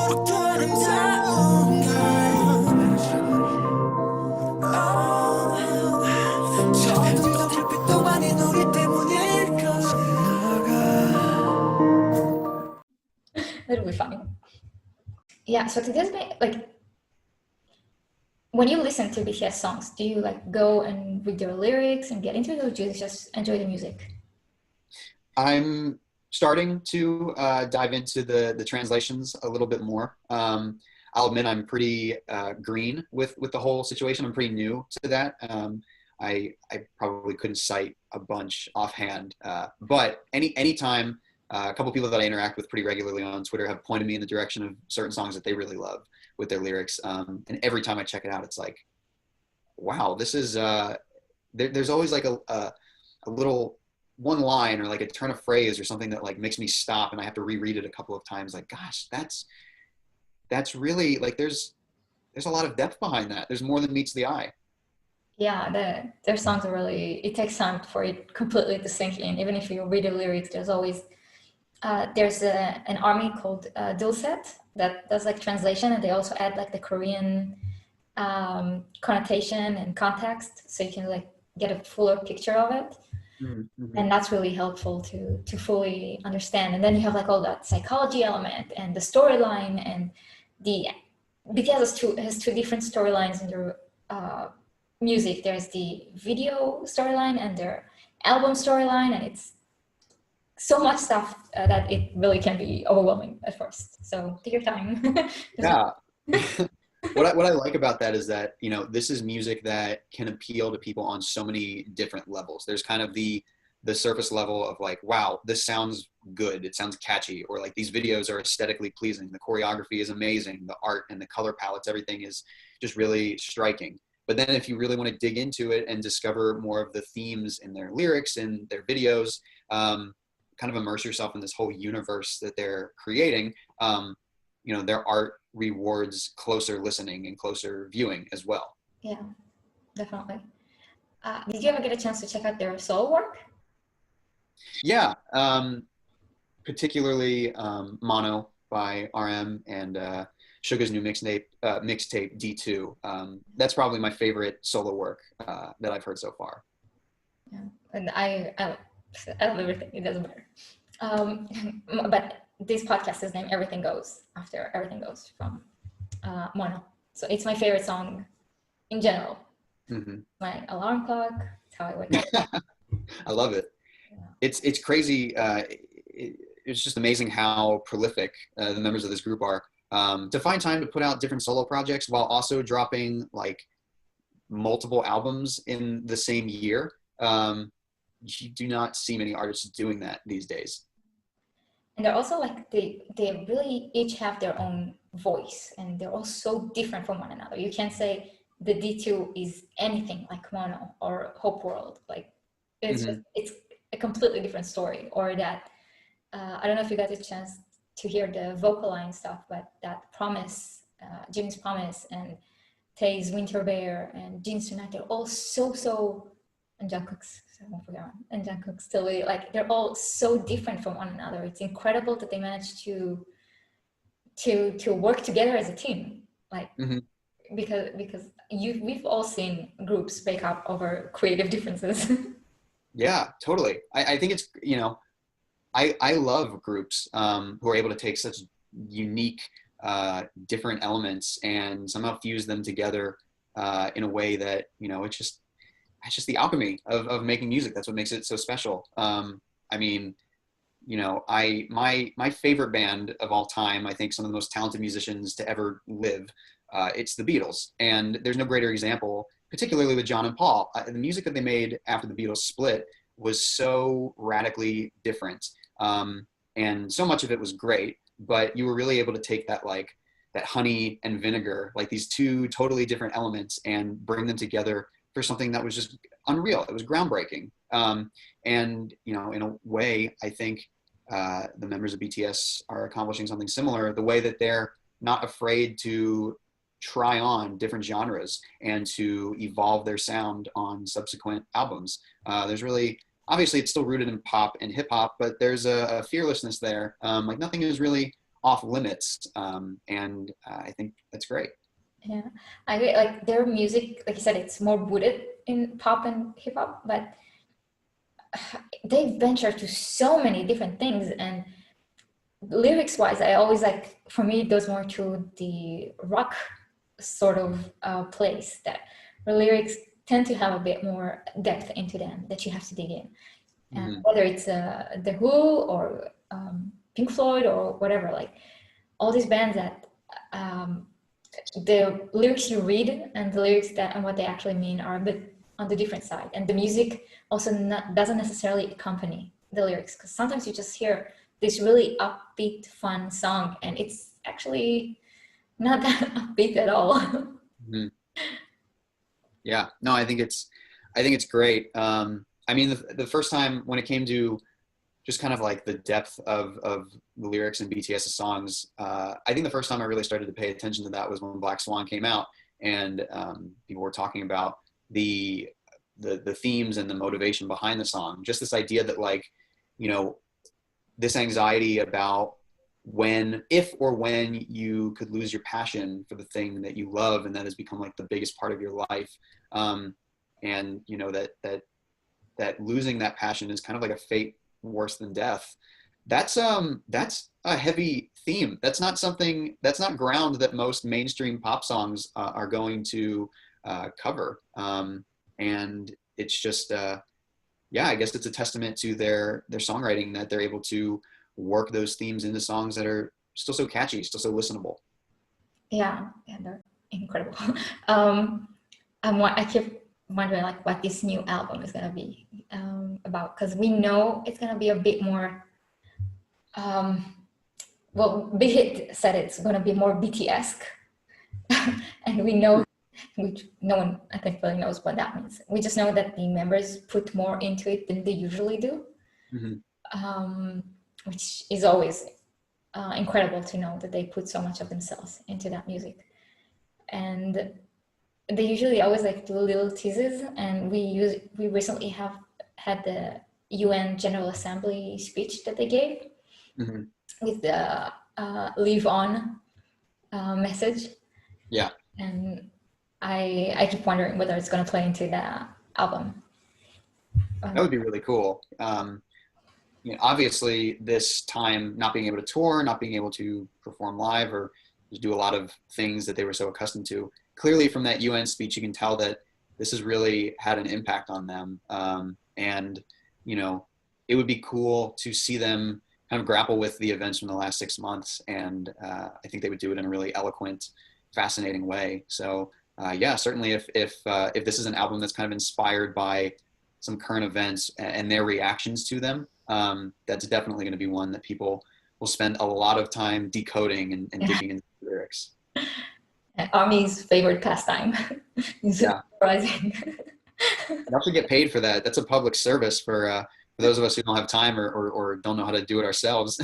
That'll be funny. Yeah, so it does make, like, when you listen to BTS songs, do you like go and read their lyrics and get into it, or do you just enjoy the music? I'm starting to dive into the translations a little bit more. I'll admit I'm pretty green with the whole situation. I'm pretty new to that. I probably couldn't cite a bunch offhand, but anytime a couple people that I interact with pretty regularly on Twitter have pointed me in the direction of certain songs that they really love with their lyrics, and every time I check it out, it's like, wow, this is there's always like a little one line or like a turn of phrase or something that like makes me stop, and I have to reread it a couple of times. Like, gosh, that's really like there's a lot of depth behind that. There's more than meets the eye. Yeah, their songs are really, it takes time for it completely to sink in. Even if you read the lyrics, there's always there's an army called Dulcet that does like translation, and they also add like the Korean connotation and context, so you can like get a fuller picture of it. Mm-hmm. And that's really helpful to fully understand. And then you have like all that psychology element and the storyline, and the BTS has two different storylines in their music. There's the video storyline and their album storyline, and it's so much stuff that it really can be overwhelming at first. So take your time. Yeah. What I like about that is that, you know, this is music that can appeal to people on so many different levels. There's kind of the surface level of like, wow, this sounds good. It sounds catchy. Or like these videos are aesthetically pleasing. The choreography is amazing. The art and the color palettes, everything is just really striking. But then if you really want to dig into it and discover more of the themes in their lyrics and their videos, kind of immerse yourself in this whole universe that they're creating, you know, their art rewards closer listening and closer viewing as well. Yeah, definitely. Did you ever get a chance to check out their solo work? Yeah, particularly Mono by RM and Suga's new mixtape D2. That's probably my favorite solo work that I've heard so far. Yeah, and I love everything. It doesn't matter. But this podcast is named Everything Goes after Everything Goes from Mono. So it's my favorite song in general. Mm-hmm. My alarm clock. It's how I wake up. I love it. Yeah. It's crazy. It's just amazing how prolific the members of this group are. To find time to put out different solo projects while also dropping like multiple albums in the same year. You do not see many artists doing that these days. And they're also like, they really each have their own voice, and they're all so different from one another. You can't say the D2 is anything like Mono or Hope World. Like it's just, it's a completely different story. Or that, I don't know if you got a chance to hear the vocal line stuff, but that Promise, Jimin's Promise, and Tae's Winter Bear, and Jin's Tonight, they're all so, and Jungkook's, I won't forget one, and Jungkook's Still With You, like they're all so different from one another. It's incredible that they managed to work together as a team, like because we've all seen groups break up over creative differences. Yeah, totally. I think it's, you know, I love groups who are able to take such unique, different elements and somehow fuse them together in a way that, you know, it's just the alchemy of making music. That's what makes it so special. I mean, you know, my favorite band of all time, I think some of the most talented musicians to ever live, it's the Beatles. And there's no greater example, particularly with John and Paul. The music that they made after the Beatles split was so radically different. And so much of it was great, but you were really able to take that, like that honey and vinegar, like these two totally different elements, and bring them together for something that was just unreal. It was groundbreaking. And, you know, in a way, I think the members of BTS are accomplishing something similar, the way that they're not afraid to try on different genres and to evolve their sound on subsequent albums. There's really, obviously it's still rooted in pop and hip hop, but there's a fearlessness there. Like nothing is really off limits. And I think that's great. Yeah, I agree. Like their music, like you said, it's more rooted in pop and hip hop, but they venture to so many different things. And lyrics wise, I always like, for me, it goes more to the rock sort of place, that the lyrics tend to have a bit more depth into them that you have to dig in. And whether it's The Who or Pink Floyd or whatever, like all these bands that the lyrics you read and the lyrics that and what they actually mean are a bit on the different side, and the music also doesn't necessarily accompany the lyrics, because sometimes you just hear this really upbeat fun song and it's actually not that upbeat at all. Mhm. Yeah, no, I think it's great. I mean, the first time when it came to just kind of like the depth of the lyrics in BTS's songs, I think the first time I really started to pay attention to that was when Black Swan came out, and people were talking about the themes and the motivation behind the song. Just this idea that, like, you know, this anxiety about if or when you could lose your passion for the thing that you love and that has become like the biggest part of your life. And you know, that losing that passion is kind of like a fate worse than death. That's a heavy theme. That's not ground that most mainstream pop songs are going to cover. And it's just, yeah, I guess it's a testament to their songwriting that they're able to work those themes into songs that are still so catchy, still so listenable. Yeah, they're incredible. I keep wondering like what this new album is gonna be about, because we know it's gonna be a bit more. Well, Big Hit said it's gonna be more BTS, and we know, which no one I think really knows what that means. We just know that the members put more into it than they usually do, which is always incredible to know that they put so much of themselves into that music. And they usually always like do little teases, and we recently have had the UN General Assembly speech that they gave with the live on message. Yeah. And I keep wondering whether it's going to play into the album. That would be really cool. You know, obviously this time not being able to tour, not being able to perform live or just do a lot of things that they were so accustomed to. Clearly from that UN speech, you can tell that this has really had an impact on them. And, you know, it would be cool to see them kind of grapple with the events from the last 6 months. And I think they would do it in a really eloquent, fascinating way. So yeah, certainly if this is an album that's kind of inspired by some current events and their reactions to them, that's definitely going to be one that people will spend a lot of time decoding and digging into the lyrics. Army's favorite pastime. Yeah. Surprising. You also get paid for that. That's a public service for those of us who don't have time or don't know how to do it ourselves.